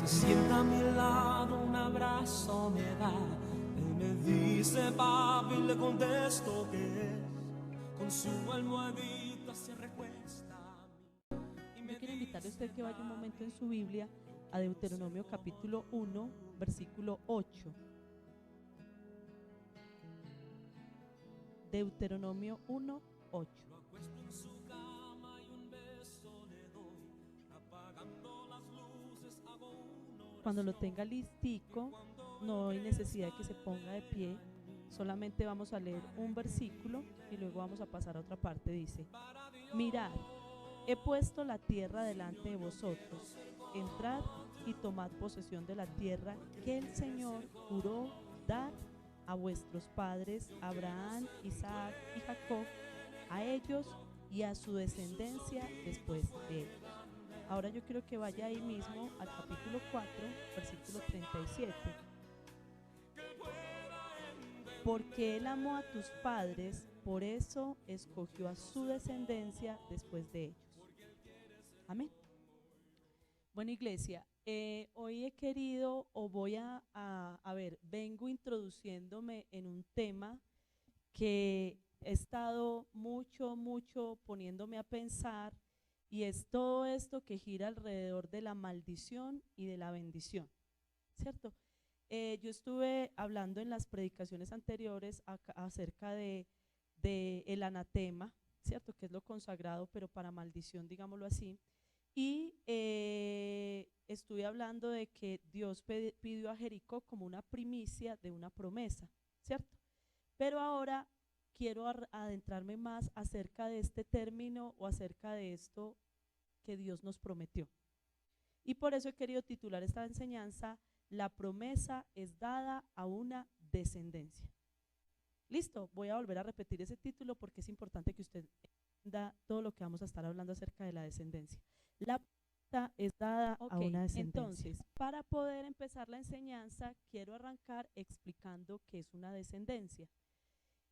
sienta a mi lado, un abrazo me da. Él me dice papi, le contesto que es. Con su almohadita se recuesta a mí. Yo quiero invitarle a usted que vaya un momento en su Biblia a Deuteronomio capítulo 1, versículo 8. Deuteronomio 1, 8. Lo acuesto en su cama y un beso le doy. Apagando las luces hago una oración. Cuando lo tenga listico, no hay necesidad de que se ponga de pie. Solamente vamos a leer un versículo y luego vamos a pasar a otra parte. Dice: mirad, he puesto la tierra delante de vosotros. Entrad y tomad posesión de la tierra que el Señor juró dar a vuestros padres, Abraham, Isaac y Jacob, a ellos y a su descendencia después de ellos. Ahora yo quiero que vaya ahí mismo al capítulo 4, versículo 37. Porque él amó a tus padres, por eso escogió a su descendencia después de ellos. Amén. Bueno, iglesia, hoy he querido o voy a ver, vengo introduciéndome en un tema que he estado mucho poniéndome a pensar, y es todo esto que gira alrededor de la maldición y de la bendición, ¿cierto? Yo estuve hablando en las predicaciones anteriores acerca de el anatema, ¿cierto? Que es lo consagrado, pero para maldición, digámoslo así. Y estuve hablando de que Dios pidió a Jericó como una primicia de una promesa, ¿cierto? Pero ahora quiero adentrarme más acerca de este término o acerca de esto que Dios nos prometió. Y por eso he querido titular esta enseñanza: la promesa es dada a una descendencia. Listo, voy a volver a repetir ese título porque es importante que usted entienda todo lo que vamos a estar hablando acerca de la descendencia. La promesa es dada a una descendencia. Entonces, para poder empezar la enseñanza, quiero arrancar explicando qué es una descendencia.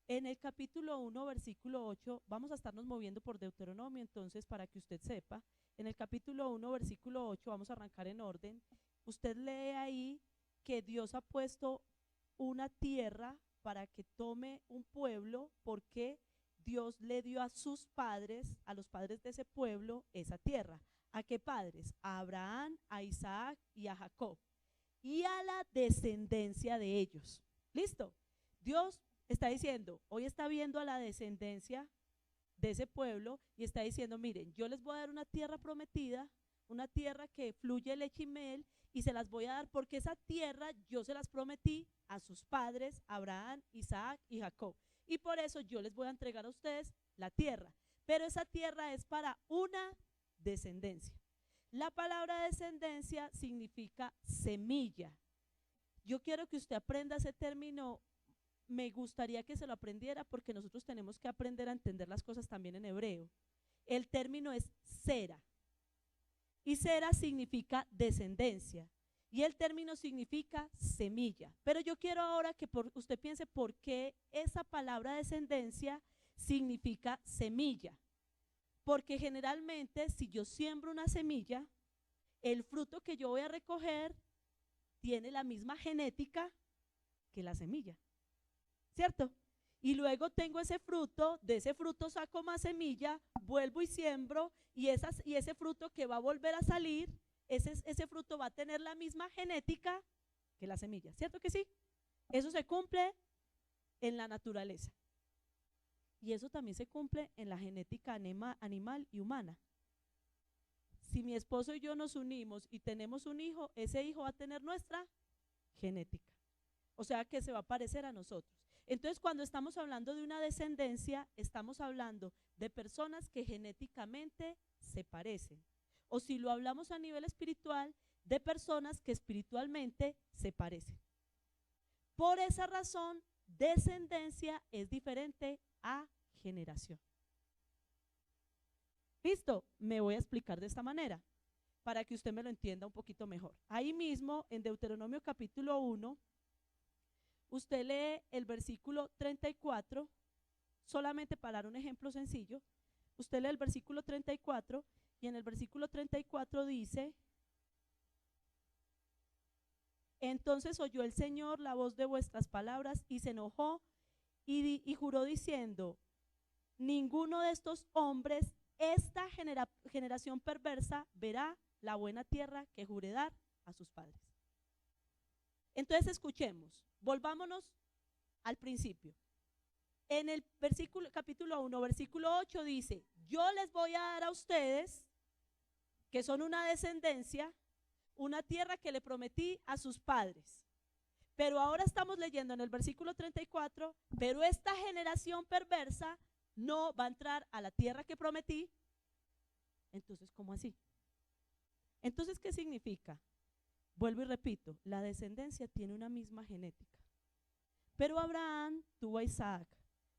En el capítulo 1, versículo 8, vamos a estarnos moviendo por Deuteronomio, entonces, para que usted sepa, en el capítulo 1, versículo 8, vamos a arrancar en orden. Usted lee ahí que Dios ha puesto una tierra para que tome un pueblo, porque Dios le dio a sus padres, a los padres de ese pueblo, esa tierra. ¿A qué padres? A Abraham, a Isaac y a Jacob, y a la descendencia de ellos. ¿Listo? Dios está diciendo, hoy está viendo a la descendencia de ese pueblo y está diciendo: miren, yo les voy a dar una tierra prometida, una tierra que fluye leche y miel, y se las voy a dar porque esa tierra yo se las prometí a sus padres, Abraham, Isaac y Jacob, y por eso yo les voy a entregar a ustedes la tierra, pero esa tierra es para una descendencia. La palabra descendencia significa semilla. Yo quiero que usted aprenda ese término. Me gustaría que se lo aprendiera porque nosotros tenemos que aprender a entender las cosas también en hebreo. El término es sera, y sera significa descendencia, y el término significa semilla. Pero yo quiero ahora que usted piense por qué esa palabra descendencia significa semilla. Porque generalmente, si yo siembro una semilla, el fruto que yo voy a recoger tiene la misma genética que la semilla, ¿cierto? Y luego tengo ese fruto, de ese fruto saco más semilla, vuelvo y siembro, y ese fruto que va a volver a salir, ese fruto va a tener la misma genética que la semilla, ¿cierto que sí? Eso se cumple en la naturaleza. Y eso también se cumple en la genética animal y humana. Si mi esposo y yo nos unimos y tenemos un hijo, ese hijo va a tener nuestra genética. O sea que se va a parecer a nosotros. Entonces, cuando estamos hablando de una descendencia, estamos hablando de personas que genéticamente se parecen. O si lo hablamos a nivel espiritual, de personas que espiritualmente se parecen. Por esa razón, descendencia es diferente a generación. ¿Listo? Me voy a explicar de esta manera para que usted me lo entienda un poquito mejor. Ahí mismo, en Deuteronomio capítulo 1, usted lee el versículo 34, solamente para dar un ejemplo sencillo. Usted lee el versículo 34 y en el versículo 34 dice: Entonces oyó el Señor la voz de vuestras palabras y se enojó y juró diciendo: ninguno de estos hombres, esta generación perversa, verá la buena tierra que juré dar a sus padres. Entonces escuchemos, volvámonos al principio. En el capítulo 1, versículo 8 dice: yo les voy a dar a ustedes, que son una descendencia, una tierra que le prometí a sus padres. Pero ahora estamos leyendo en el versículo 34, pero esta generación perversa no va a entrar a la tierra que prometí. Entonces, ¿cómo así? Entonces, ¿qué significa? Vuelvo y repito, la descendencia tiene una misma genética. Pero Abraham tuvo a Isaac,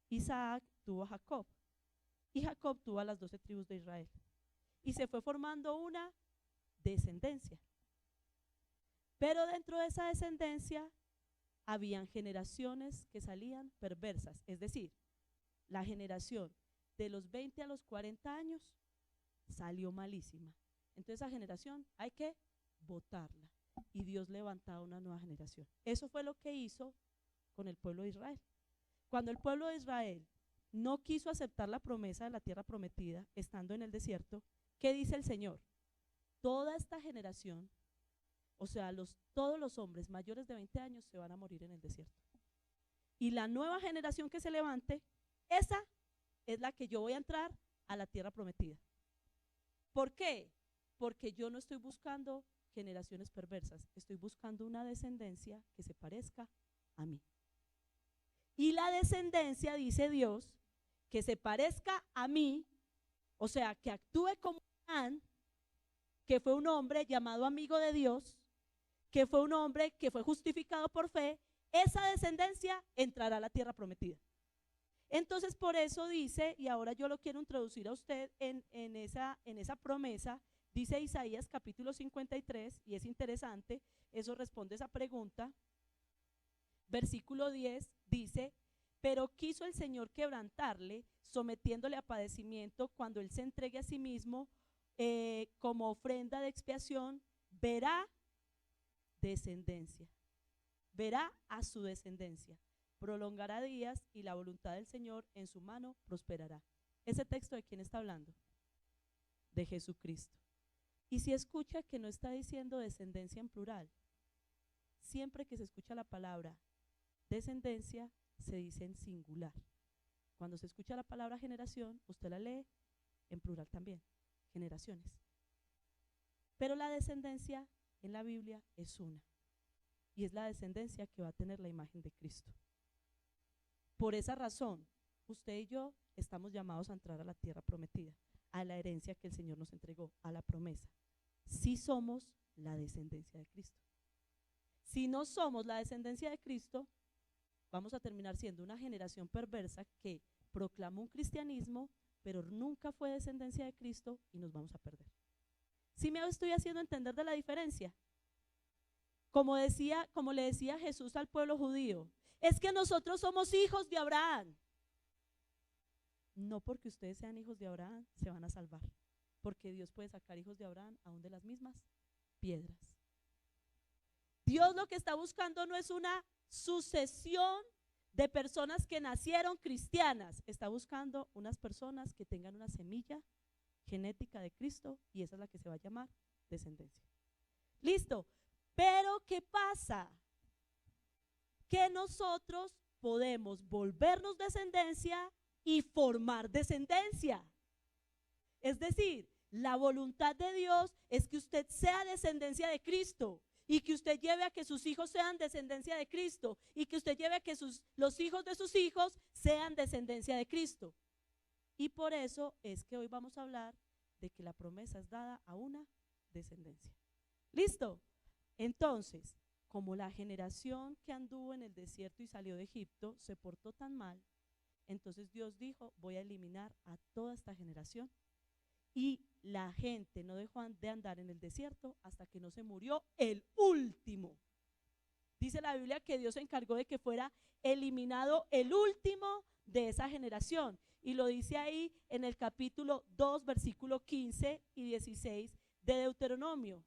Isaac tuvo a Jacob, y Jacob tuvo a las 12 tribus de Israel. Y se fue formando una descendencia. Pero dentro de esa descendencia habían generaciones que salían perversas, es decir, la generación de los 20 a los 40 años salió malísima. Entonces esa generación hay que botarla, y Dios levantaba una nueva generación. Eso fue lo que hizo con el pueblo de Israel. Cuando el pueblo de Israel no quiso aceptar la promesa de la tierra prometida, estando en el desierto, ¿qué dice el Señor? Toda esta generación, o sea, todos los hombres mayores de 20 años se van a morir en el desierto. Y la nueva generación que se levante, esa es la que yo voy a entrar a la tierra prometida. ¿Por qué? Porque yo no estoy buscando generaciones perversas, estoy buscando una descendencia que se parezca a mí. Y la descendencia, dice Dios, que se parezca a mí, o sea, que actúe como Abraham, que fue un hombre llamado amigo de Dios, que fue un hombre que fue justificado por fe, esa descendencia entrará a la tierra prometida. Entonces por eso dice, y ahora yo lo quiero introducir a usted en esa promesa, dice Isaías capítulo 53, y es interesante, eso responde a esa pregunta. Versículo 10 dice: pero quiso el Señor quebrantarle, sometiéndole a padecimiento. Cuando él se entregue a sí mismo como ofrenda de expiación, verá descendencia, verá a su descendencia, prolongará días, y la voluntad del Señor en su mano prosperará. ¿Ese texto de quién está hablando? De Jesucristo. Y si escucha que no está diciendo descendencia en plural, siempre que se escucha la palabra descendencia se dice en singular. Cuando se escucha la palabra generación, usted la lee en plural también, generaciones. Pero la descendencia en la Biblia es una, y es la descendencia que va a tener la imagen de Cristo. Por esa razón, usted y yo estamos llamados a entrar a la tierra prometida, a la herencia que el Señor nos entregó, a la promesa. Si somos la descendencia de Cristo. Si no somos la descendencia de Cristo, vamos a terminar siendo una generación perversa que proclamó un cristianismo, pero nunca fue descendencia de Cristo, y nos vamos a perder. ¿Sí me estoy haciendo entender de la diferencia? Como le decía Jesús al pueblo judío, es que nosotros somos hijos de Abraham. No porque ustedes sean hijos de Abraham se van a salvar, porque Dios puede sacar hijos de Abraham aún de las mismas piedras. Dios lo que está buscando no es una sucesión de personas que nacieron cristianas, está buscando unas personas que tengan una semilla genética de Cristo, y esa es la que se va a llamar descendencia. Listo, pero ¿qué pasa? Que nosotros podemos volvernos descendencia y formar descendencia. Es decir, la voluntad de Dios es que usted sea descendencia de Cristo, y que usted lleve a que sus hijos sean descendencia de Cristo, y que usted lleve a que los hijos de sus hijos sean descendencia de Cristo. Y por eso es que hoy vamos a hablar de que la promesa es dada a una descendencia. ¿Listo? Entonces, como la generación que anduvo en el desierto y salió de Egipto se portó tan mal, entonces Dios dijo: voy a eliminar a toda esta generación. Y la gente no dejó de andar en el desierto hasta que no se murió el último. Dice la Biblia que Dios se encargó de que fuera eliminado el último de esa generación. Y lo dice ahí en el capítulo 2, versículo 15 y 16 de Deuteronomio.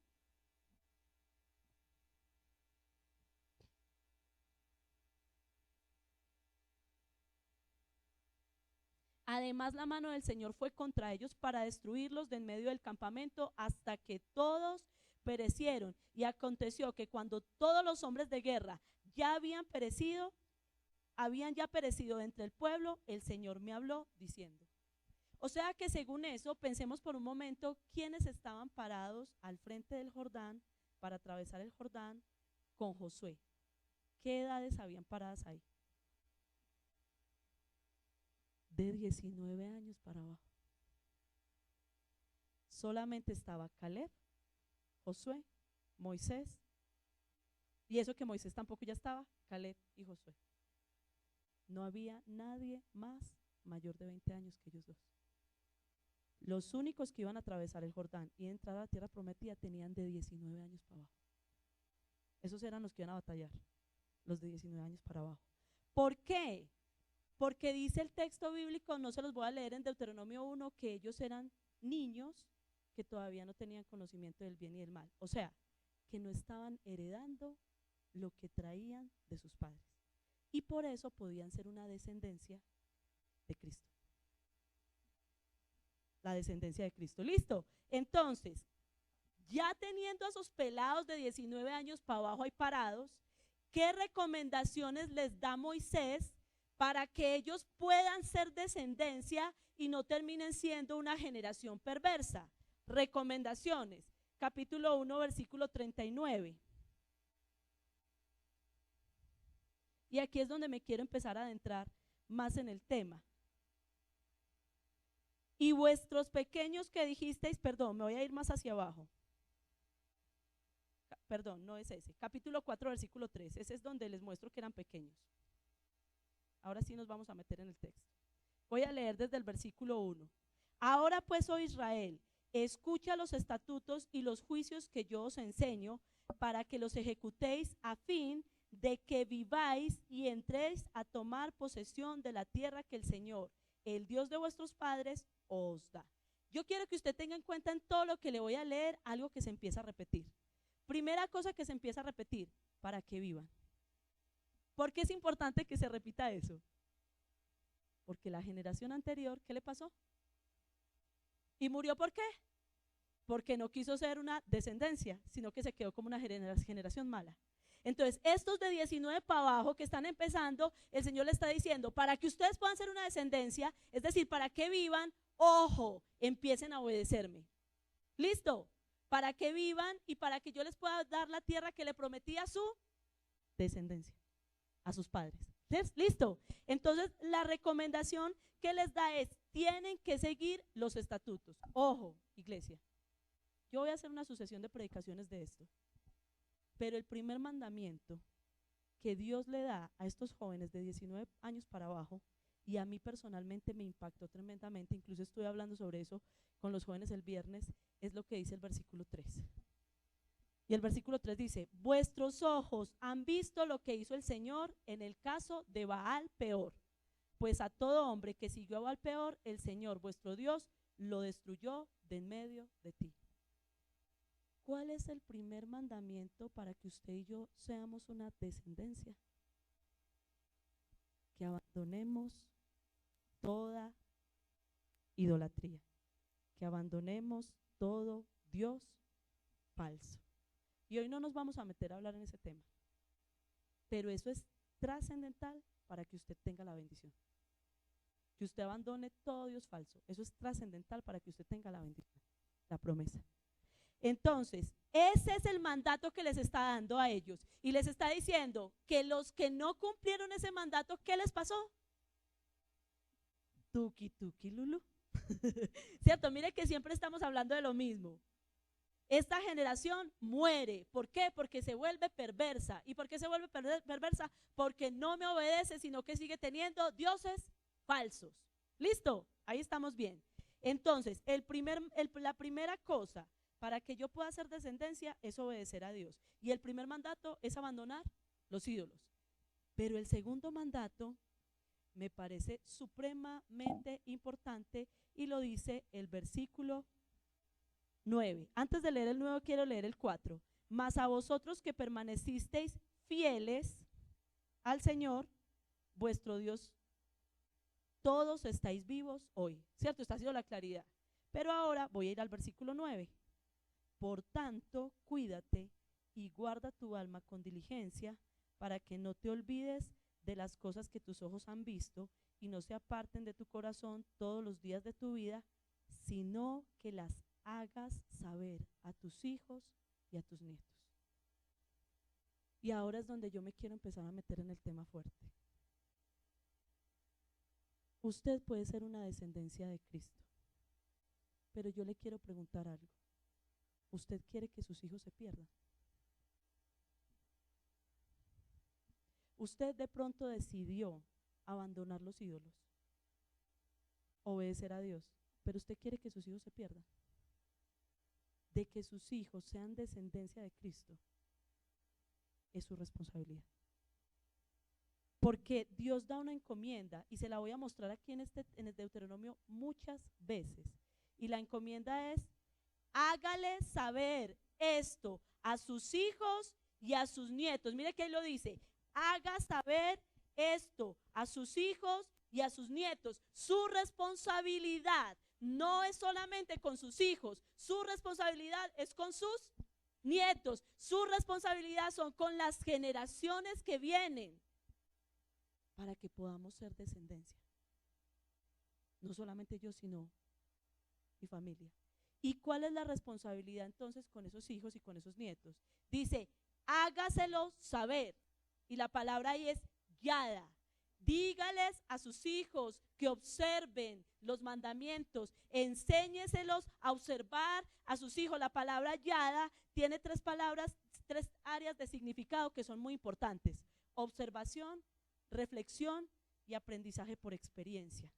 Además, la mano del Señor fue contra ellos para destruirlos de en medio del campamento hasta que todos perecieron. Y aconteció que cuando todos los hombres de guerra ya habían ya perecido entre el pueblo, el Señor me habló diciendo. O sea que según eso, pensemos por un momento quiénes estaban parados al frente del Jordán para atravesar el Jordán con Josué. ¿Qué edades habían paradas ahí? De 19 años para abajo. Solamente estaba Caleb, Josué, Moisés, y eso que Moisés tampoco ya estaba, Caleb y Josué. No había nadie más mayor de 20 años que ellos dos. Los únicos que iban a atravesar el Jordán y entrar a la tierra prometida tenían de 19 años para abajo. Esos eran los que iban a batallar, los de 19 años para abajo. ¿Por qué? Porque dice el texto bíblico, no se los voy a leer en Deuteronomio 1, que ellos eran niños que todavía no tenían conocimiento del bien y del mal. O sea, que no estaban heredando lo que traían de sus padres. Y por eso podían ser una descendencia de Cristo. La descendencia de Cristo. ¿Listo? Entonces, ya teniendo a esos pelados de 19 años para abajo ahí parados, ¿qué recomendaciones les da Moisés para que ellos puedan ser descendencia y no terminen siendo una generación perversa? Recomendaciones. Capítulo 1, versículo 39. Y aquí es donde me quiero empezar a adentrar más en el tema. Y vuestros pequeños que dijisteis, perdón, me voy a ir más hacia abajo. Perdón, no es ese. Capítulo 4, versículo 3. Ese es donde les muestro que eran pequeños. Ahora sí nos vamos a meter en el texto. Voy a leer desde el versículo 1. Ahora pues, oh Israel, escucha los estatutos y los juicios que yo os enseño, para que los ejecutéis a fin de que viváis y entréis a tomar posesión de la tierra que el Señor, el Dios de vuestros padres, os da. Yo quiero que usted tenga en cuenta en todo lo que le voy a leer algo que se empieza a repetir. Primera cosa que se empieza a repetir, para que vivan. ¿Por qué es importante que se repita eso? Porque la generación anterior, ¿qué le pasó? ¿Y murió por qué? Porque no quiso ser una descendencia, sino que se quedó como una generación mala. Entonces, estos de 19 para abajo que están empezando, el Señor le está diciendo, para que ustedes puedan ser una descendencia, es decir, para que vivan, ojo, empiecen a obedecerme. ¿Listo? Para que vivan y para que yo les pueda dar la tierra que le prometí a su descendencia, a sus padres. ¿Listo? Entonces, la recomendación que les da es, tienen que seguir los estatutos. Ojo, iglesia, yo voy a hacer una sucesión de predicaciones de esto. Pero el primer mandamiento que Dios le da a estos jóvenes de 19 años para abajo, y a mí personalmente me impactó tremendamente, incluso estuve hablando sobre eso con los jóvenes el viernes, es lo que dice el versículo 3. Y el versículo 3 dice, vuestros ojos han visto lo que hizo el Señor en el caso de Baal Peor, pues a todo hombre que siguió a Baal Peor, el Señor vuestro Dios lo destruyó de en medio de ti. ¿Cuál es el primer mandamiento para que usted y yo seamos una descendencia? Que abandonemos toda idolatría, que abandonemos todo Dios falso. Y hoy no nos vamos a meter a hablar en ese tema, pero eso es trascendental para que usted tenga la bendición. Que usted abandone todo Dios falso, eso es trascendental para que usted tenga la bendición, la promesa. Entonces, ese es el mandato que les está dando a ellos. Y les está diciendo que los que no cumplieron ese mandato, ¿qué les pasó? Tuki, tuki, lulu. ¿Cierto? Mire que siempre estamos hablando de lo mismo. Esta generación muere. ¿Por qué? Porque se vuelve perversa. ¿Y por qué se vuelve perversa? Porque no me obedece, sino que sigue teniendo dioses falsos. ¿Listo? Ahí estamos bien. Entonces, la primera cosa para que yo pueda hacer descendencia es obedecer a Dios. Y el primer mandato es abandonar los ídolos. Pero el segundo mandato me parece supremamente importante y lo dice el versículo 9. Antes de leer el 9 quiero leer el 4. Mas a vosotros que permanecisteis fieles al Señor, vuestro Dios, todos estáis vivos hoy, ¿cierto? Esta ha sido la claridad. Pero ahora voy a ir al versículo 9. Por tanto, cuídate y guarda tu alma con diligencia, para que no te olvides de las cosas que tus ojos han visto y no se aparten de tu corazón todos los días de tu vida, sino que las hagas saber a tus hijos y a tus nietos. Y ahora es donde yo me quiero empezar a meter en el tema fuerte. Usted puede ser una descendencia de Cristo, pero yo le quiero preguntar algo. ¿Usted quiere que sus hijos se pierdan? Usted de pronto decidió abandonar los ídolos, obedecer a Dios, pero usted quiere que sus hijos se pierdan. De que sus hijos sean descendencia de Cristo es su responsabilidad. Porque Dios da una encomienda, y se la voy a mostrar aquí en el Deuteronomio muchas veces. Y la encomienda es: hágale saber esto a sus hijos y a sus nietos. Mire que ahí lo dice: haga saber esto a sus hijos y a sus nietos. Su responsabilidad no es solamente con sus hijos, su responsabilidad es con sus nietos, su responsabilidad son con las generaciones que vienen, para que podamos ser descendencia. No solamente yo, sino mi familia. ¿Y cuál es la responsabilidad entonces con esos hijos y con esos nietos? Dice: hágaselo saber. Y la palabra ahí es guiada. Dígales a sus hijos que observen los mandamientos, enséñeselos a observar a sus hijos. La palabra guiada tiene tres palabras, tres áreas de significado que son muy importantes: observación, reflexión y aprendizaje por experiencia.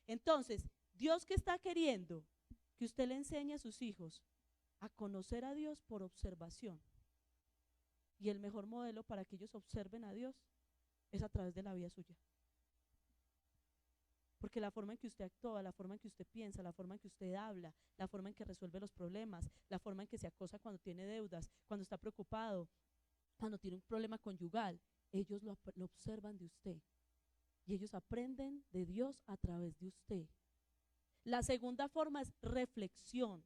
Entonces, Dios, que está queriendo que usted le enseñe a sus hijos a conocer a Dios por observación. Y el mejor modelo para que ellos observen a Dios es a través de la vida suya. Porque la forma en que usted actúa, la forma en que usted piensa, la forma en que usted habla, la forma en que resuelve los problemas, la forma en que se acosa cuando tiene deudas, cuando está preocupado, cuando tiene un problema conyugal, ellos lo observan de usted. Y ellos aprenden de Dios a través de usted. La segunda forma es reflexión.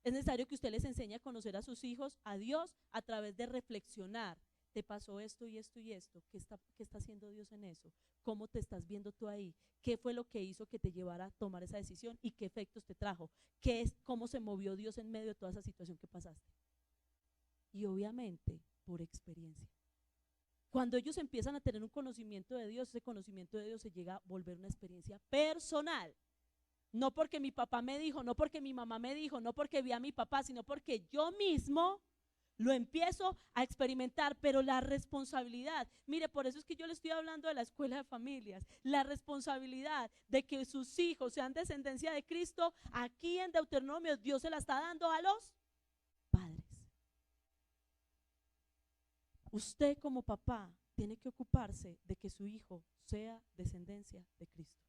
Es necesario que usted les enseñe a conocer a sus hijos, a Dios, a través de reflexionar. Te pasó esto y esto y esto. ¿Qué está haciendo Dios en eso? ¿Cómo te estás viendo tú ahí? ¿Qué fue lo que hizo que te llevara a tomar esa decisión y qué efectos te trajo? ¿Cómo se movió Dios en medio de toda esa situación que pasaste? Y obviamente por experiencia. Cuando ellos empiezan a tener un conocimiento de Dios, ese conocimiento de Dios se llega a volver una experiencia personal. No porque mi papá me dijo, no porque mi mamá me dijo, no porque vi a mi papá, sino porque yo mismo lo empiezo a experimentar. Pero la responsabilidad, mire, por eso es que yo le estoy hablando de la escuela de familias, la responsabilidad de que sus hijos sean descendencia de Cristo, aquí en Deuteronomio Dios se la está dando a los padres. Usted como papá tiene que ocuparse de que su hijo sea descendencia de Cristo,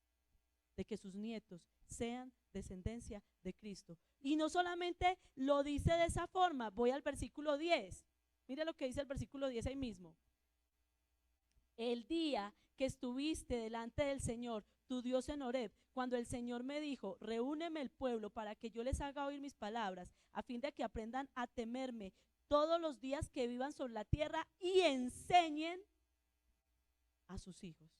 de que sus nietos sean descendencia de Cristo. Y no solamente lo dice de esa forma. Voy al versículo 10. Mire lo que dice el versículo 10 ahí mismo. El día que estuviste delante del Señor, tu Dios, en Horeb, cuando el Señor me dijo: reúneme el pueblo para que yo les haga oír mis palabras, a fin de que aprendan a temerme todos los días que vivan sobre la tierra y enseñen a sus hijos.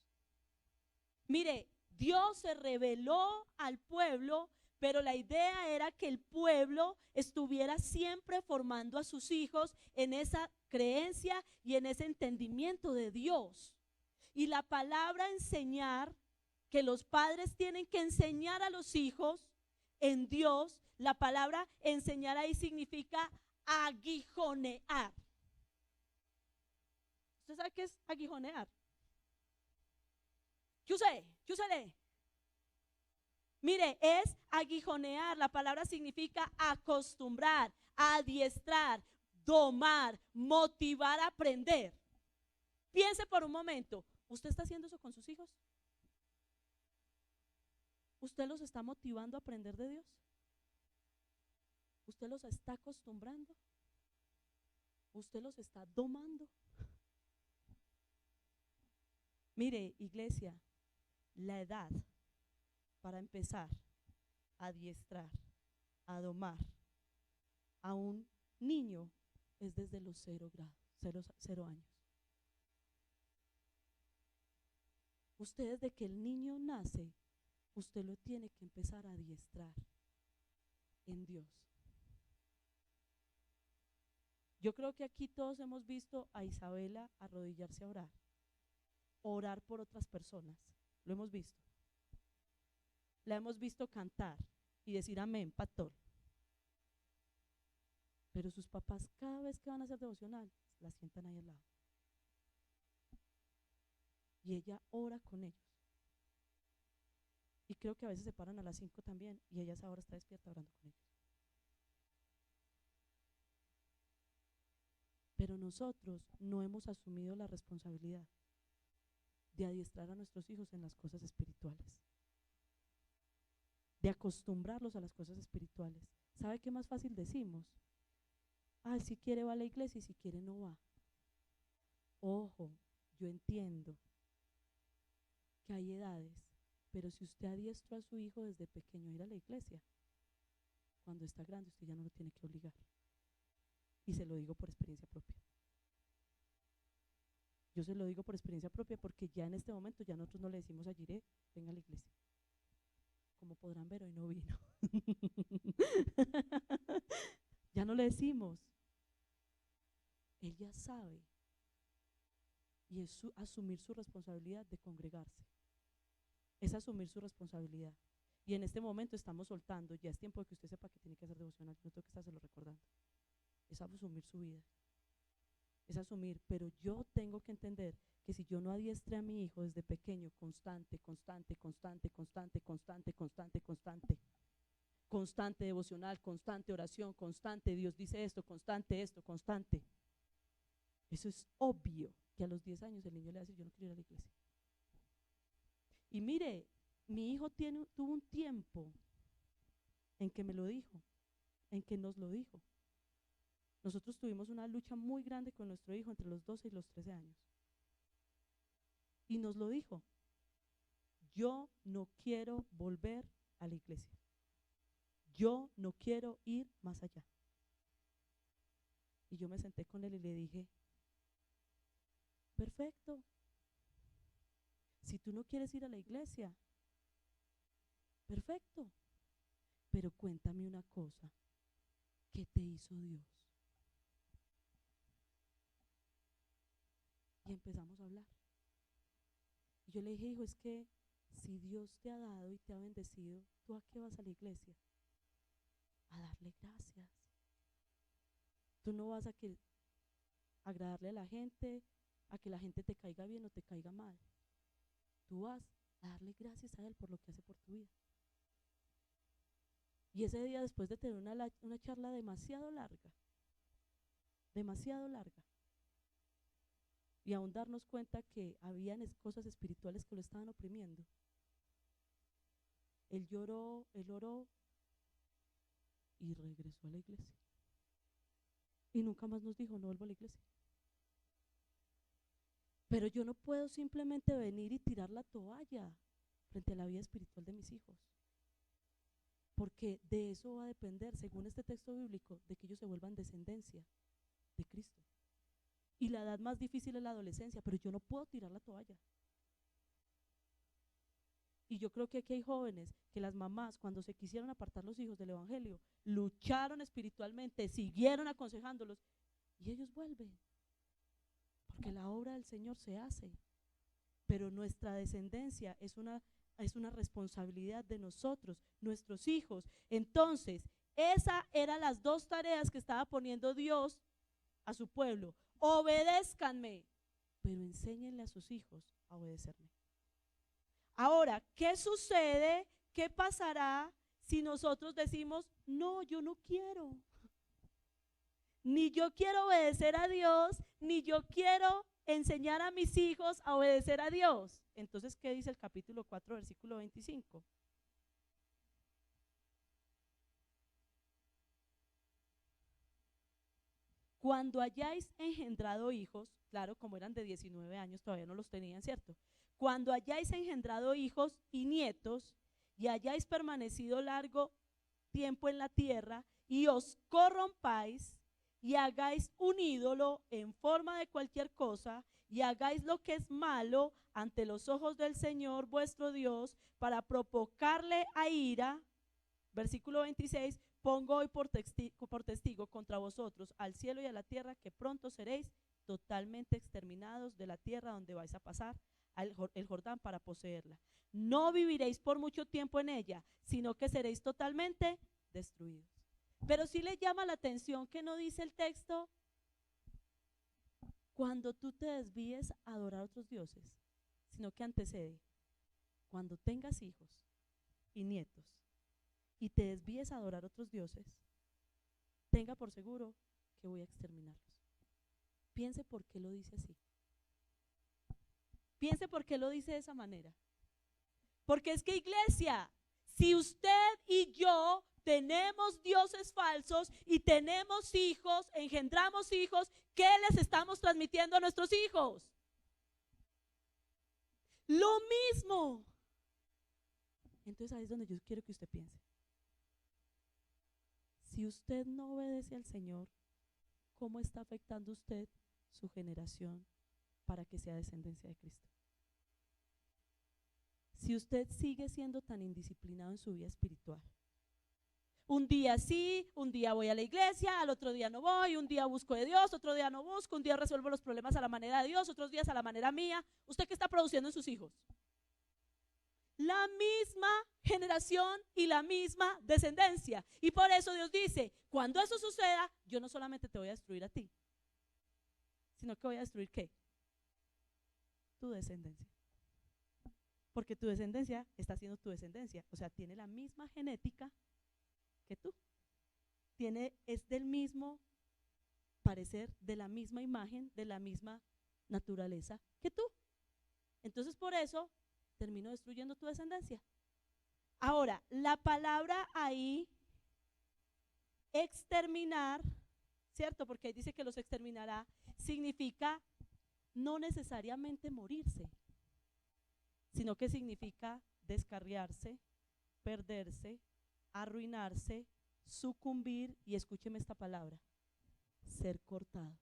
Mire, Dios se reveló al pueblo, pero la idea era que el pueblo estuviera siempre formando a sus hijos en esa creencia y en ese entendimiento de Dios. Y la palabra enseñar, que los padres tienen que enseñar a los hijos en Dios, la palabra enseñar ahí significa aguijonear. ¿Usted sabe qué es aguijonear? Yo sé. Mire, es aguijonear. La palabra significa acostumbrar, adiestrar, domar, motivar a aprender. Piense por un momento, ¿usted está haciendo eso con sus hijos? ¿Usted los está motivando a aprender de Dios? ¿Usted los está acostumbrando? ¿Usted los está domando? Mire, iglesia, la edad para empezar a adiestrar, a domar a un niño es desde los 0 años. Usted desde que el niño nace, usted lo tiene que empezar a adiestrar en Dios. Yo creo que aquí todos hemos visto a Isabela arrodillarse a orar por otras personas. Lo hemos visto. La hemos visto cantar y decir amén, pastor. Pero sus papás cada vez que van a hacer devocional, la sientan ahí al lado. Y ella ora con ellos. Y creo que a veces se paran a las 5 también y ella ahora está despierta orando con ellos. Pero nosotros no hemos asumido la responsabilidad de adiestrar a nuestros hijos en las cosas espirituales, de acostumbrarlos a las cosas espirituales. ¿Sabe qué más fácil decimos? Si quiere va a la iglesia y si quiere no va. Ojo, yo entiendo que hay edades, pero si usted adiestró a su hijo desde pequeño a ir a la iglesia, cuando está grande usted ya no lo tiene que obligar. Y se lo digo por experiencia propia. Yo se lo digo por experiencia propia porque ya en este momento ya nosotros no le decimos a Jiré, venga a la iglesia. Como podrán ver, hoy no vino. Ya no le decimos. Él ya sabe. Y es asumir su responsabilidad de congregarse. Es asumir su responsabilidad. Y en este momento estamos soltando. Ya es tiempo de que usted sepa que tiene que hacer devocional. No tengo que estárselo recordando. Es asumir su vida. Es asumir. Pero yo tengo que entender que si yo no adiestré a mi hijo desde pequeño, constante devocional, constante oración, constante Dios dice esto, constante. Eso es obvio que a los 10 años el niño le va a decir, yo no quiero ir a la iglesia. Y mire, mi hijo tuvo un tiempo en que me lo dijo, en que nos lo dijo. Nosotros tuvimos una lucha muy grande con nuestro hijo entre los 12 y los 13 años. Y nos lo dijo, yo no quiero volver a la iglesia. Yo no quiero ir más allá. Y yo me senté con él y le dije, perfecto. Si tú no quieres ir a la iglesia, perfecto. Pero cuéntame una cosa, ¿qué te hizo Dios? Y empezamos a hablar. Y yo le dije, hijo, es que si Dios te ha dado y te ha bendecido, ¿tú a qué vas a la iglesia? A darle gracias. Tú no vas a agradarle a la gente, a que la gente te caiga bien o te caiga mal. Tú vas a darle gracias a Él por lo que hace por tu vida. Y ese día, después de tener una charla demasiado larga, y aún darnos cuenta que habían cosas espirituales que lo estaban oprimiendo, él lloró, él oró y regresó a la iglesia. Y nunca más nos dijo, no vuelvo a la iglesia. Pero yo no puedo simplemente venir y tirar la toalla frente a la vida espiritual de mis hijos. Porque de eso va a depender, según este texto bíblico, de que ellos se vuelvan descendencia de Cristo. Y la edad más difícil es la adolescencia, pero yo no puedo tirar la toalla. Y yo creo que aquí hay jóvenes que las mamás, cuando se quisieron apartar los hijos del evangelio, lucharon espiritualmente, siguieron aconsejándolos y ellos vuelven. Porque la obra del Señor se hace. Pero nuestra descendencia es una responsabilidad de nosotros, nuestros hijos. Entonces, esas eran las dos tareas que estaba poniendo Dios a su pueblo. Obedézcanme, pero enséñenle a sus hijos a obedecerme. Ahora, ¿qué sucede? ¿Qué pasará si nosotros decimos, no, yo no quiero? Ni yo quiero obedecer a Dios, ni yo quiero enseñar a mis hijos a obedecer a Dios. Entonces, ¿qué dice el capítulo 4, versículo 25? Cuando hayáis engendrado hijos, claro, como eran de 19 años, todavía no los tenían, ¿cierto? cuando hayáis engendrado hijos y nietos, y hayáis permanecido largo tiempo en la tierra, y os corrompáis, y hagáis un ídolo en forma de cualquier cosa, y hagáis lo que es malo ante los ojos del Señor vuestro Dios, para provocarle a ira. Versículo 26, pongo hoy por testigo contra vosotros al cielo y a la tierra, que pronto seréis totalmente exterminados de la tierra donde vais a pasar el Jordán para poseerla. No viviréis por mucho tiempo en ella, sino que seréis totalmente destruidos. Pero sí le llama la atención que no dice el texto, cuando tú te desvíes a adorar a otros dioses, sino que antecede, cuando tengas hijos y nietos y te desvíes a adorar a otros dioses, tenga por seguro que voy a exterminarlos. Piense por qué lo dice así. Piense por qué lo dice de esa manera. Porque es que, iglesia, si usted y yo tenemos dioses falsos y tenemos hijos, engendramos hijos, ¿qué les estamos transmitiendo a nuestros hijos? Lo mismo. Entonces ahí es donde yo quiero que usted piense. Si usted no obedece al Señor, ¿cómo está afectando usted su generación para que sea descendencia de Cristo? Si usted sigue siendo tan indisciplinado en su vida espiritual, un día sí, un día voy a la iglesia, al otro día no voy, un día busco de Dios, otro día no busco, un día resuelvo los problemas a la manera de Dios, otros días a la manera mía. ¿Usted qué está produciendo en sus hijos? La misma generación y la misma descendencia. Y por eso Dios dice, cuando eso suceda, yo no solamente te voy a destruir a ti, sino que voy a destruir ¿qué? Tu descendencia. Porque tu descendencia está siendo tu descendencia, o sea, tiene la misma genética que tú, es del mismo parecer, de la misma imagen, de la misma naturaleza que tú. Entonces por eso termino destruyendo tu descendencia. Ahora, la palabra ahí, exterminar, ¿cierto? Porque ahí dice que los exterminará, significa no necesariamente morirse, sino que significa descarriarse, perderse, arruinarse, sucumbir, y escúcheme esta palabra, ser cortado.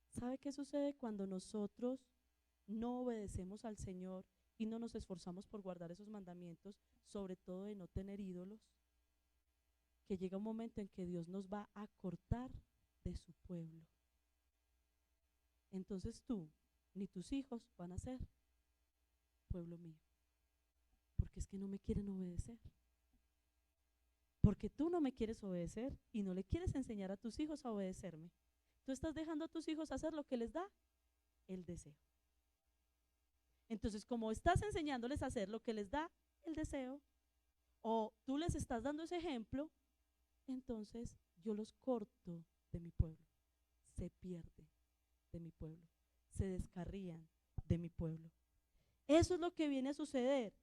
¿Sabe qué sucede cuando nosotros no obedecemos al Señor y no nos esforzamos por guardar esos mandamientos, sobre todo de no tener ídolos? Que llega un momento en que Dios nos va a cortar de su pueblo. Entonces tú ni tus hijos van a ser pueblo mío, porque es que no me quieren obedecer, porque tú no me quieres obedecer y no le quieres enseñar a tus hijos a obedecerme. Tú estás dejando a tus hijos hacer lo que les da el deseo. Entonces, como estás enseñándoles a hacer lo que les da el deseo, o tú les estás dando ese ejemplo, entonces yo los corto de mi pueblo, se pierden de mi pueblo, se descarrían de mi pueblo. Eso es lo que viene a suceder,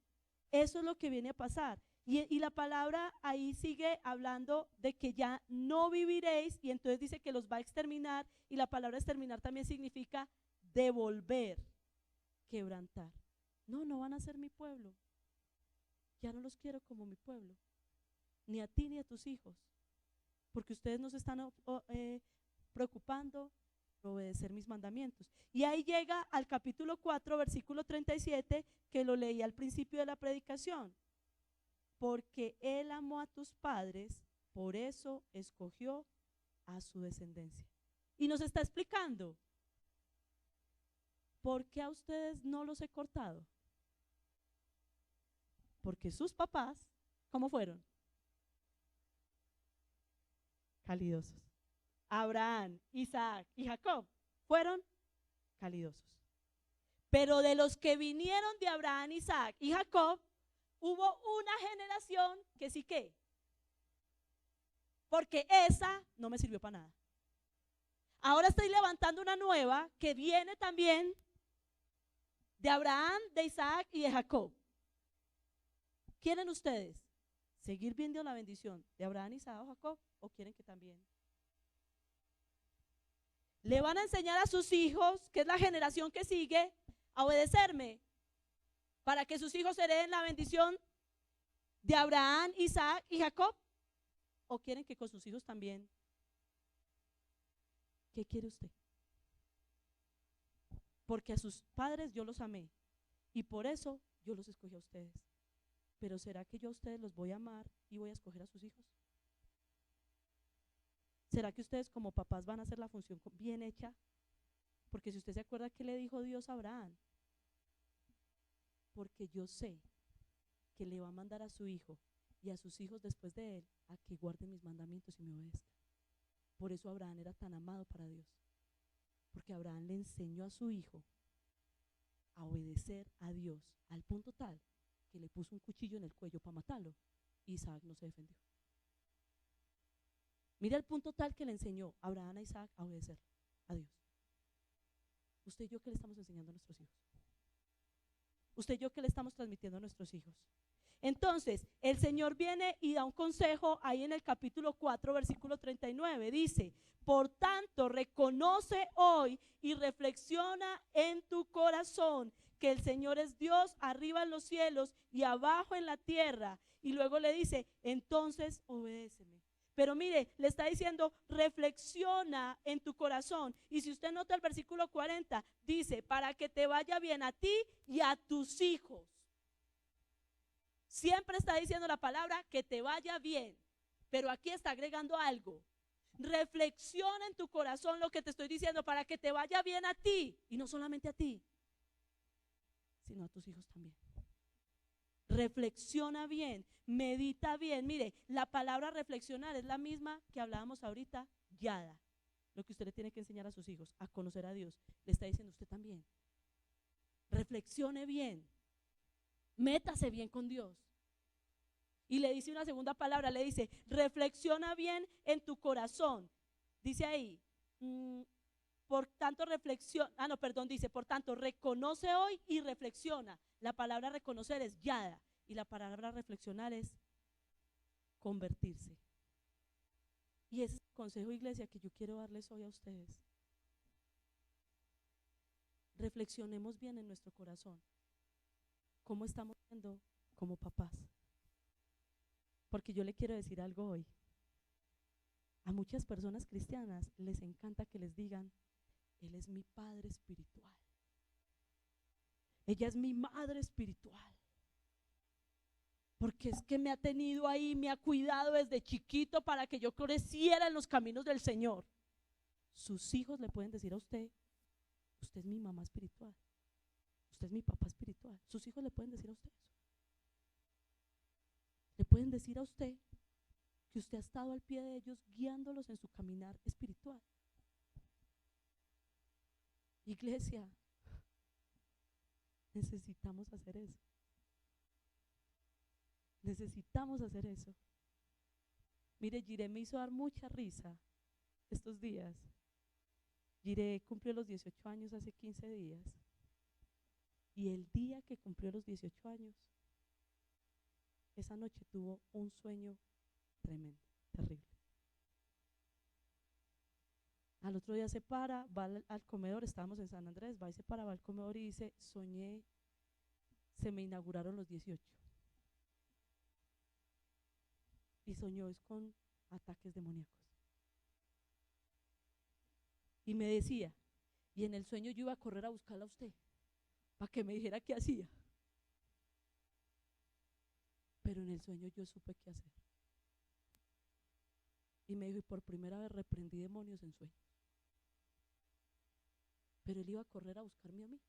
eso es lo que viene a pasar. Y la palabra ahí sigue hablando de que ya no viviréis, y entonces dice que los va a exterminar, y la palabra exterminar también significa devolver, quebrantar. No van a ser mi pueblo, ya no los quiero como mi pueblo, ni a ti ni a tus hijos, porque ustedes no se están preocupando por obedecer mis mandamientos. Y ahí llega al capítulo 4, versículo 37, que lo leí al principio de la predicación. Porque Él amó a tus padres, por eso escogió a su descendencia. Y nos está explicando, ¿por qué a ustedes no los he cortado? Porque sus papás, ¿cómo fueron? Calidosos. Abraham, Isaac y Jacob fueron calidosos. Pero de los que vinieron de Abraham, Isaac y Jacob, hubo una generación que sí que, porque esa no me sirvió para nada. Ahora estoy levantando una nueva que viene también de Abraham, de Isaac y de Jacob. ¿Quieren ustedes seguir viendo la bendición de Abraham, Isaac o Jacob, o quieren que también le van a enseñar a sus hijos, que es la generación que sigue, a obedecerme para que sus hijos hereden la bendición de Abraham, Isaac y Jacob? ¿O quieren que con sus hijos también? ¿Qué quiere usted? Porque a sus padres yo los amé y por eso yo los escogí a ustedes. Pero ¿será que yo a ustedes los voy a amar y voy a escoger a sus hijos? ¿Será que ustedes como papás van a hacer la función bien hecha? Porque si usted se acuerda que le dijo Dios a Abraham, porque yo sé que le va a mandar a su hijo y a sus hijos después de él a que guarden mis mandamientos y me obedezcan. Por eso Abraham era tan amado para Dios, porque Abraham le enseñó a su hijo a obedecer a Dios al punto tal que le puso un cuchillo en el cuello para matarlo y Isaac no se defendió. Mira el punto tal que le enseñó Abraham a Isaac a obedecer a Dios. Usted y yo, ¿qué le estamos enseñando a nuestros hijos? Usted y yo, ¿qué le estamos transmitiendo a nuestros hijos? Entonces, el Señor viene y da un consejo ahí en el capítulo 4, versículo 39. Dice: por tanto, reconoce hoy y reflexiona en tu corazón que el Señor es Dios arriba en los cielos y abajo en la tierra. Y luego le dice: entonces obedéceme. Pero mire, le está diciendo, reflexiona en tu corazón. Y si usted nota el versículo 40, dice, para que te vaya bien a ti y a tus hijos. Siempre está diciendo la palabra que te vaya bien, pero aquí está agregando algo. Reflexiona en tu corazón lo que te estoy diciendo para que te vaya bien a ti, y no solamente a ti, sino a tus hijos también. Reflexiona bien, medita bien. Mire, la palabra reflexionar es la misma que hablábamos ahorita, yada. Lo que usted le tiene que enseñar a sus hijos, a conocer a Dios, le está diciendo usted también. Reflexione bien, métase bien con Dios. Y le dice una segunda palabra, le dice, reflexiona bien en tu corazón. Dice ahí, por tanto dice, por tanto, reconoce hoy y reflexiona. La palabra reconocer es yada y la palabra reflexionar es convertirse. Y ese es el consejo, iglesia, que yo quiero darles hoy a ustedes. Reflexionemos bien en nuestro corazón. ¿Cómo estamos siendo como papás? Porque yo le quiero decir algo hoy. A muchas personas cristianas les encanta que les digan: él es mi padre espiritual, ella es mi madre espiritual, porque es que me ha tenido ahí, me ha cuidado desde chiquito para que yo creciera en los caminos del Señor. Sus hijos le pueden decir a usted: usted es mi mamá espiritual, usted es mi papá espiritual. Sus hijos le pueden decir a usted eso. Le pueden decir a usted que usted ha estado al pie de ellos guiándolos en su caminar espiritual. Iglesia, necesitamos hacer eso. Necesitamos hacer eso. Mire, Jiré me hizo dar mucha risa estos días. Jiré cumplió los 18 años hace 15 días. Y el día que cumplió los 18 años, esa noche tuvo un sueño tremendo, terrible. Al otro día se para, va al comedor, estábamos en San Andrés, va y se para, va al comedor y dice: soñé, se me inauguraron los 18. Y soñó es con ataques demoníacos. Y me decía, y en el sueño yo iba a correr a buscarla a usted, para que me dijera qué hacía. Pero en el sueño yo supe qué hacer. Y me dijo, y por primera vez reprendí demonios en sueños. Pero él iba a correr a buscarme a mí.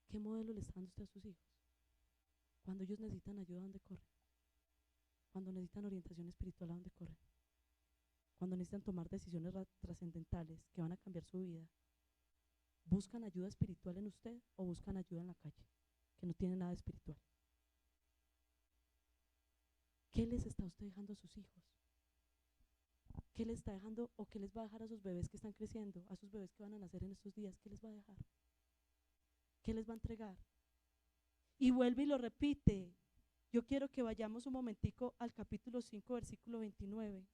¿Qué modelo le está dando usted a sus hijos? Cuando ellos necesitan ayuda, ¿a dónde corren? Cuando necesitan orientación espiritual, ¿a dónde corren? Cuando necesitan tomar decisiones trascendentales que van a cambiar su vida, ¿buscan ayuda espiritual en usted o buscan ayuda en la calle, que no tiene nada espiritual? ¿Qué les está usted dejando a sus hijos? ¿Qué les está dejando o qué les va a dejar a sus bebés que están creciendo, a sus bebés que van a nacer en estos días? ¿Qué les va a dejar? ¿Qué les va a entregar? Y vuelve y lo repite. Yo quiero que vayamos un momentico al capítulo 5, versículo 29.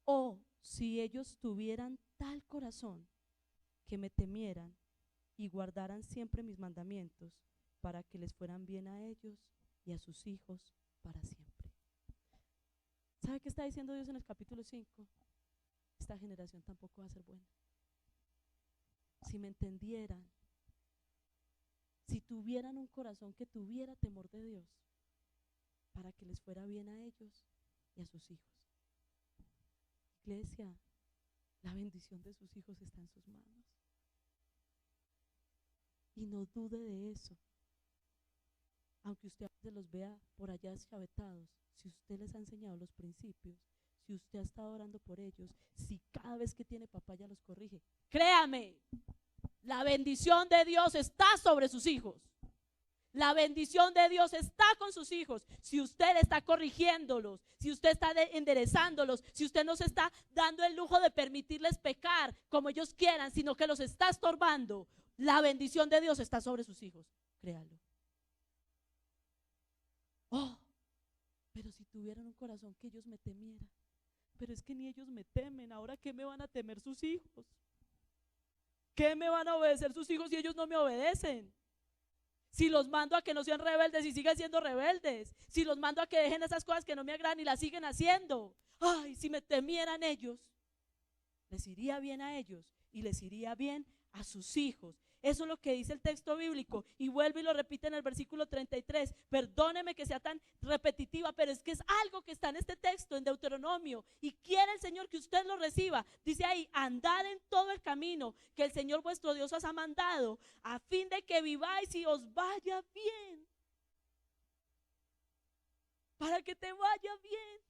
Oh, si ellos tuvieran tal corazón que me temieran y guardaran siempre mis mandamientos, para que les fueran bien a ellos y a sus hijos para siempre. ¿Sabe qué está diciendo Dios en el capítulo 5? Esta generación tampoco va a ser buena. Si me entendieran, si tuvieran un corazón que tuviera temor de Dios, para que les fuera bien a ellos y a sus hijos. Iglesia, la bendición de sus hijos está en sus manos. Y no dude de eso. Aunque usted a veces los vea por allá deschavetados, si usted les ha enseñado los principios, si usted ha estado orando por ellos, si cada vez que tiene papaya los corrige, créame, la bendición de Dios está sobre sus hijos. La bendición de Dios está con sus hijos. Si usted está corrigiéndolos, si usted está enderezándolos, si usted no se está dando el lujo de permitirles pecar como ellos quieran, sino que los está estorbando, la bendición de Dios está sobre sus hijos. Créalo. Oh, pero si tuvieran un corazón que ellos me temieran. Pero es que ni ellos me temen. Ahora, ¿qué me van a temer sus hijos? ¿Qué me van a obedecer sus hijos si ellos no me obedecen? Si los mando a que no sean rebeldes y sigan siendo rebeldes. Si los mando a que dejen esas cosas que no me agradan y las siguen haciendo. Ay, si me temieran ellos, les iría bien a ellos y les iría bien a sus hijos. Eso es lo que dice el texto bíblico. Y vuelve y lo repite en el versículo 33. Perdóneme que sea tan repetitiva, pero es que es algo que está en este texto, en Deuteronomio, y quiere el Señor que usted lo reciba. Dice ahí: andad en todo el camino que el Señor vuestro Dios os ha mandado, a fin de que viváis y os vaya bien. Para que te vaya bien.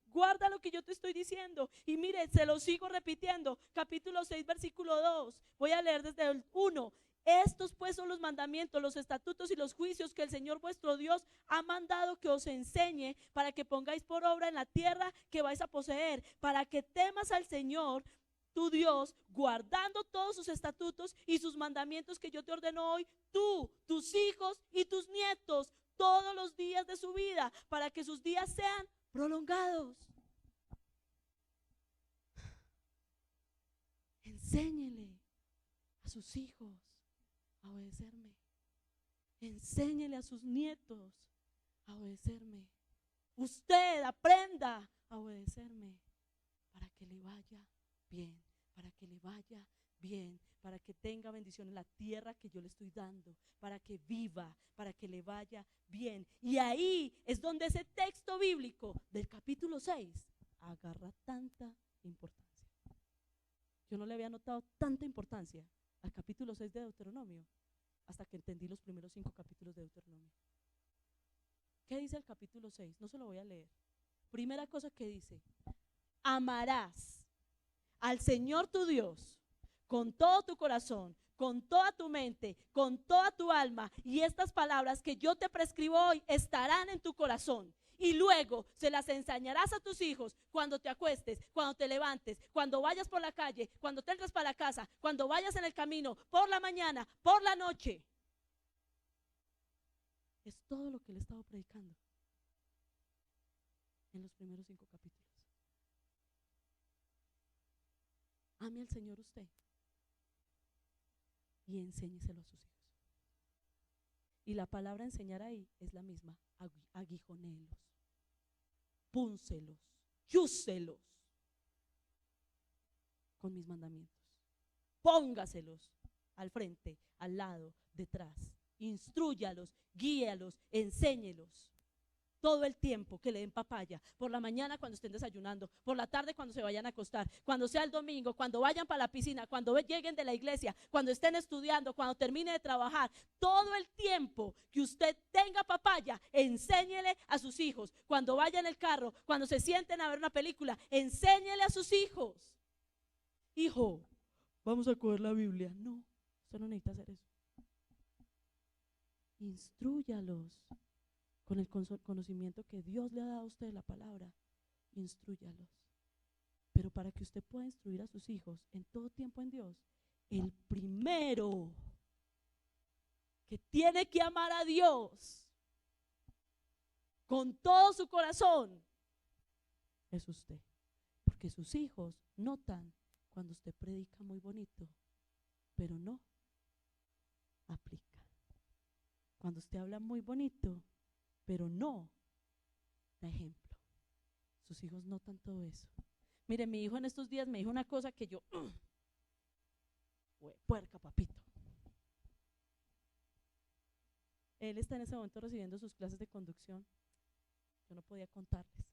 Guarda lo que yo te estoy diciendo. Y mire, se lo sigo repitiendo. Capítulo 6, versículo 2. Voy a leer desde el 1. Estos pues son los mandamientos, los estatutos y los juicios que el Señor vuestro Dios ha mandado que os enseñe, para que pongáis por obra en la tierra que vais a poseer, para que temas al Señor tu Dios, guardando todos sus estatutos y sus mandamientos que yo te ordeno hoy, tú, tus hijos y tus nietos, todos los días de su vida, para que sus días sean prolongados. Enséñele a sus hijos a obedecerme. Enséñele a sus nietos a obedecerme. Usted aprenda a obedecerme para que le vaya bien, para que le vaya bien, para que tenga bendición en la tierra que yo le estoy dando, para que viva, para que le vaya bien. Y ahí es donde ese texto bíblico del capítulo 6 agarra tanta importancia. Yo no le había notado tanta importancia al capítulo 6 de Deuteronomio hasta que entendí los primeros 5 capítulos de Deuteronomio. ¿Qué dice el capítulo 6? No se lo voy a leer. Primera cosa que dice: amarás al Señor tu Dios con todo tu corazón, con toda tu mente, con toda tu alma, y estas palabras que yo te prescribo hoy estarán en tu corazón. Y luego se las enseñarás a tus hijos cuando te acuestes, cuando te levantes, cuando vayas por la calle, cuando te entres para la casa, cuando vayas en el camino, por la mañana, por la noche. Es todo lo que le he estado predicando en los primeros 5 capítulos. Ame al Señor usted y enséñeselo a sus hijos. Y la palabra enseñar ahí es la misma: aguijonélos, púncelos, chúselos con mis mandamientos. Póngaselos al frente, al lado, detrás. Instrúyalos, guíalos, enséñelos. Todo el tiempo que le den papaya, por la mañana cuando estén desayunando, por la tarde cuando se vayan a acostar, cuando sea el domingo, cuando vayan para la piscina, cuando lleguen de la iglesia, cuando estén estudiando, cuando termine de trabajar, todo el tiempo que usted tenga papaya, enséñele a sus hijos. Cuando vaya en el carro, cuando se sienten a ver una película, enséñele a sus hijos. Hijo, vamos a coger la Biblia. No, usted no necesita hacer eso. Instrúyalos con el conocimiento que Dios le ha dado a usted de la palabra. Instrúyalos. Pero para que usted pueda instruir a sus hijos en todo tiempo en Dios, el primero que tiene que amar a Dios con todo su corazón es usted. Porque sus hijos notan cuando usted predica muy bonito, pero no aplica. Cuando usted habla muy bonito, pero no da ejemplo. Sus hijos notan todo eso. Mire, mi hijo en estos días me dijo una cosa que yo, puerca, papito. Él está en ese momento recibiendo sus clases de conducción. Yo no podía contarles.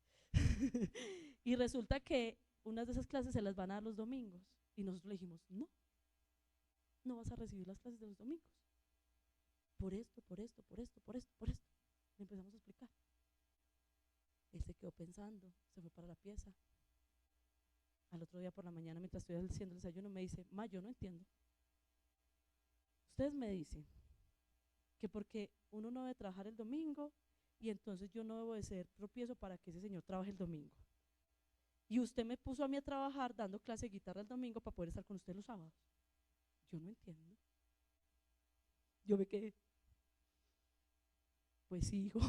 Y resulta que unas de esas clases se las van a dar los domingos. Y nosotros le dijimos, no vas a recibir las clases de los domingos. Por esto. Le empezamos a explicar. Él se quedó pensando, se fue para la pieza. Al otro día por la mañana, mientras estoy haciendo el desayuno, me dice, ma, yo no entiendo. Ustedes me dicen que porque uno no debe trabajar el domingo y entonces yo no debo de ser tropiezo para que ese señor trabaje el domingo. Y usted me puso a mí a trabajar dando clase de guitarra el domingo para poder estar con usted los sábados. Yo no entiendo. Yo me quedé, pues sí, hijo,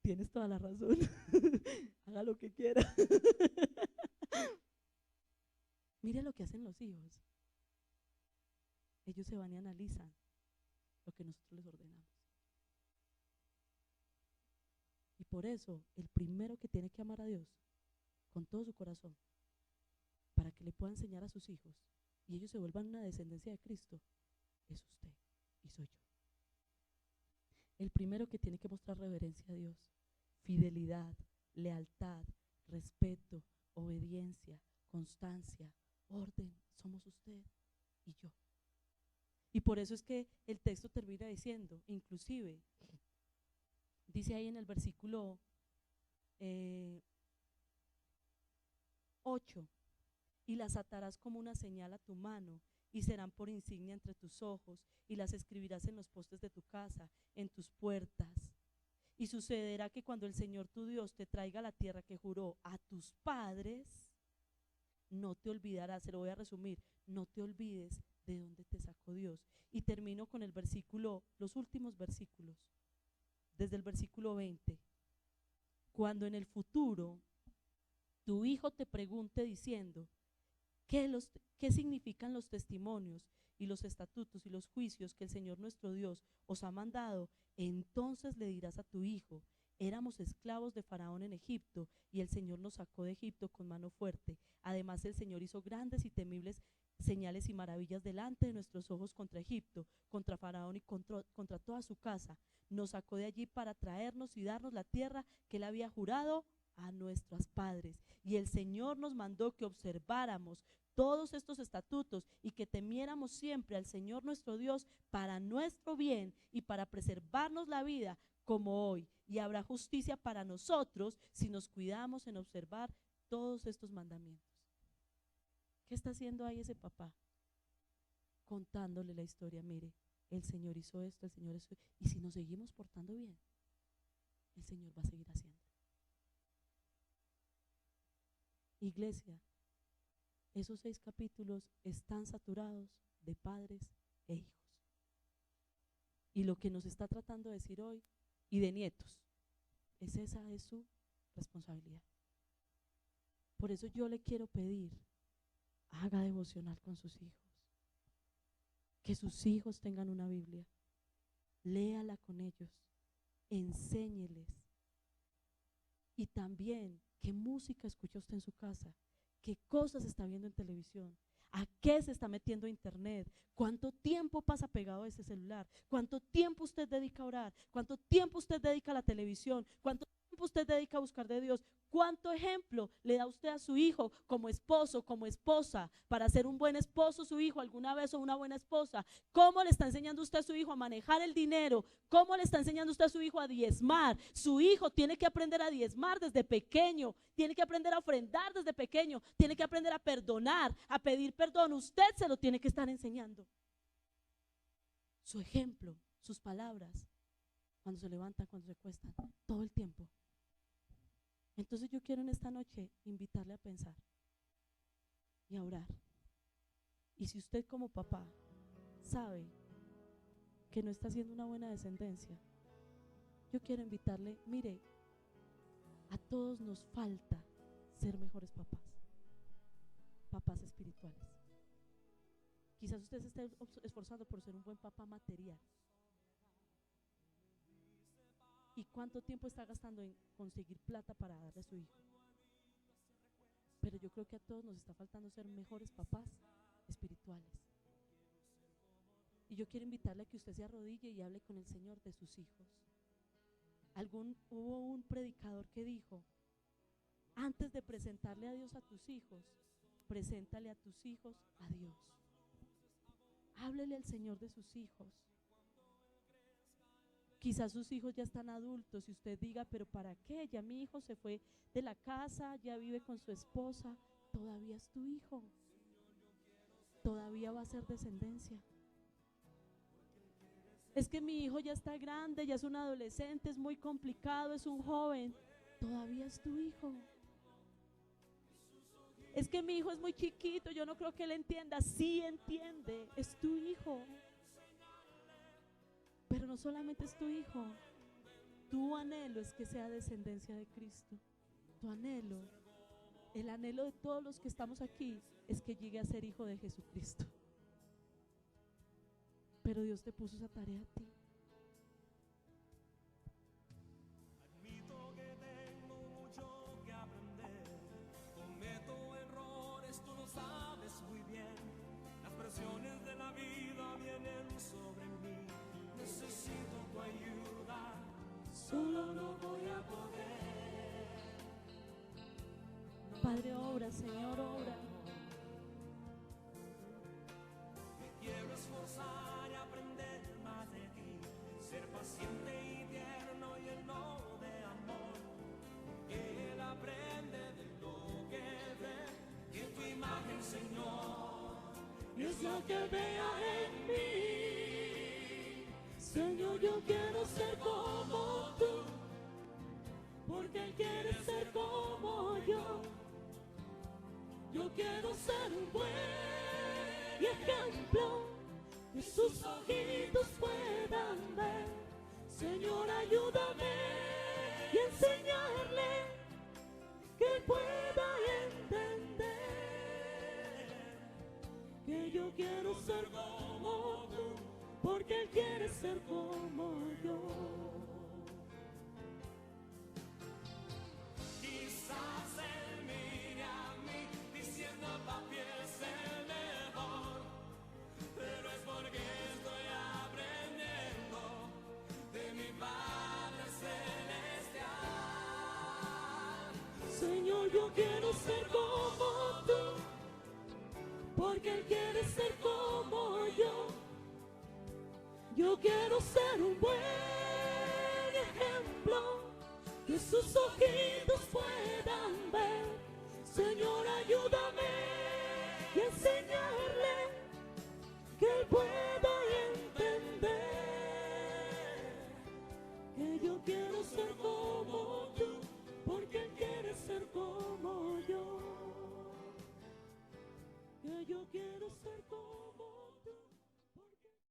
tienes toda la razón. Haga lo que quiera. Mire lo que hacen los hijos. Ellos se van y analizan lo que nosotros les ordenamos. Y por eso, el primero que tiene que amar a Dios con todo su corazón, para que le pueda enseñar a sus hijos y ellos se vuelvan una descendencia de Cristo, es usted y soy yo. El primero que tiene que mostrar reverencia a Dios, fidelidad, lealtad, respeto, obediencia, constancia, orden, somos usted y yo. Y por eso es que el texto termina diciendo, inclusive, dice ahí en el versículo 8, y las atarás como una señal a tu mano, y serán por insignia entre tus ojos, y las escribirás en los postes de tu casa, en tus puertas. Y sucederá que cuando el Señor tu Dios te traiga a la tierra que juró a tus padres, no te olvidarás, se lo voy a resumir, no te olvides de dónde te sacó Dios. Y termino con el versículo, los últimos versículos, desde el versículo 20. Cuando en el futuro tu hijo te pregunte diciendo, ¿qué significan los testimonios y los estatutos y los juicios que el Señor nuestro Dios os ha mandado? Entonces le dirás a tu hijo, éramos esclavos de Faraón en Egipto y el Señor nos sacó de Egipto con mano fuerte. Además el Señor hizo grandes y temibles señales y maravillas delante de nuestros ojos contra Egipto, contra Faraón y contra toda su casa. Nos sacó de allí para traernos y darnos la tierra que él había jurado a nuestros padres. Y el Señor nos mandó que observáramos todos estos estatutos y que temiéramos siempre al Señor nuestro Dios para nuestro bien y para preservarnos la vida como hoy. Y habrá justicia para nosotros si nos cuidamos en observar todos estos mandamientos. ¿Qué está haciendo ahí ese papá? Contándole la historia. Mire, el Señor hizo esto, el Señor hizo esto. Y si nos seguimos portando bien, el Señor va a seguir haciendo. Iglesia, esos 6 capítulos están saturados de padres e hijos. Y lo que nos está tratando de decir hoy, y de nietos, esa es su responsabilidad. Por eso yo le quiero pedir, haga devocional con sus hijos, que sus hijos tengan una Biblia, léala con ellos, enséñeles. Y también, ¿qué música escucha usted en su casa? ¿Qué cosas está viendo en televisión? ¿A qué se está metiendo a internet? ¿Cuánto tiempo pasa pegado a ese celular? ¿Cuánto tiempo usted dedica a orar? ¿Cuánto tiempo usted dedica a la televisión? ¿Cuánto tiempo usted dedica a buscar de Dios? ¿Cuánto ejemplo le da usted a su hijo como esposo, como esposa, para ser un buen esposo su hijo alguna vez o una buena esposa? ¿Cómo le está enseñando usted a su hijo a manejar el dinero? ¿Cómo le está enseñando usted a su hijo a diezmar? Su hijo tiene que aprender a diezmar desde pequeño, tiene que aprender a ofrendar desde pequeño, tiene que aprender a perdonar, a pedir perdón. Usted se lo tiene que estar enseñando. Su ejemplo, sus palabras, cuando se levantan, cuando se acuestan, todo el tiempo. Entonces yo quiero en esta noche invitarle a pensar y a orar. Y si usted como papá sabe que no está haciendo una buena descendencia, yo quiero invitarle, mire, a todos nos falta ser mejores papás, papás espirituales. Quizás usted se esté esforzando por ser un buen papá material. ¿Y cuánto tiempo está gastando en conseguir plata para darle a su hijo? Pero yo creo que a todos nos está faltando ser mejores papás espirituales. Y yo quiero invitarle a que usted se arrodille y hable con el Señor de sus hijos. Hubo un predicador que dijo: antes de presentarle a Dios a tus hijos, preséntale a tus hijos a Dios. Háblele al Señor de sus hijos. Quizás sus hijos ya están adultos y usted diga: pero ¿para qué? Ya mi hijo se fue de la casa, ya vive con su esposa. Todavía es tu hijo, todavía va a ser descendencia. Es que mi hijo ya está grande, ya es un adolescente, es muy complicado, es un joven. Todavía es tu hijo. Es que mi hijo es muy chiquito, yo no creo que él entienda. Sí entiende, es tu hijo. Pero no solamente es tu hijo, tu anhelo es que sea descendencia de Cristo. Tu anhelo, el anhelo de todos los que estamos aquí, es que llegue a ser hijo de Jesucristo. Pero Dios te puso esa tarea a ti. Admito que tengo mucho que aprender, cometo errores, tú lo sabes muy bien. Las presiones de la vida vienen sobre mí, necesito tu ayuda, solo no voy a poder. Padre, obra, Señor, obra. Me quiero esforzar y aprender más de ti, ser paciente y tierno, lleno de amor, porque Él aprende de lo que ve, que tu imagen, Señor, es lo que vea en mí. Señor, yo quiero ser como tú, porque Él quiere ser como yo. Yo quiero ser un buen ejemplo, que sus ojitos puedan ver. Señor, ayúdame y enseñarle que Él pueda entender que yo quiero ser como tú, porque Él quiere ser como yo. Quizás Él mire a mí diciendo: papi es el mejor, pero es porque estoy aprendiendo de mi Padre Celestial. Señor, yo quiero ser como tú, porque Él quiere ser como yo. Yo quiero ser un buen ejemplo, que sus ojitos puedan ver. Señor, ayúdame y enseñarle que Él pueda entender que yo quiero ser como tú, porque Él quiere ser como yo. Que yo quiero ser como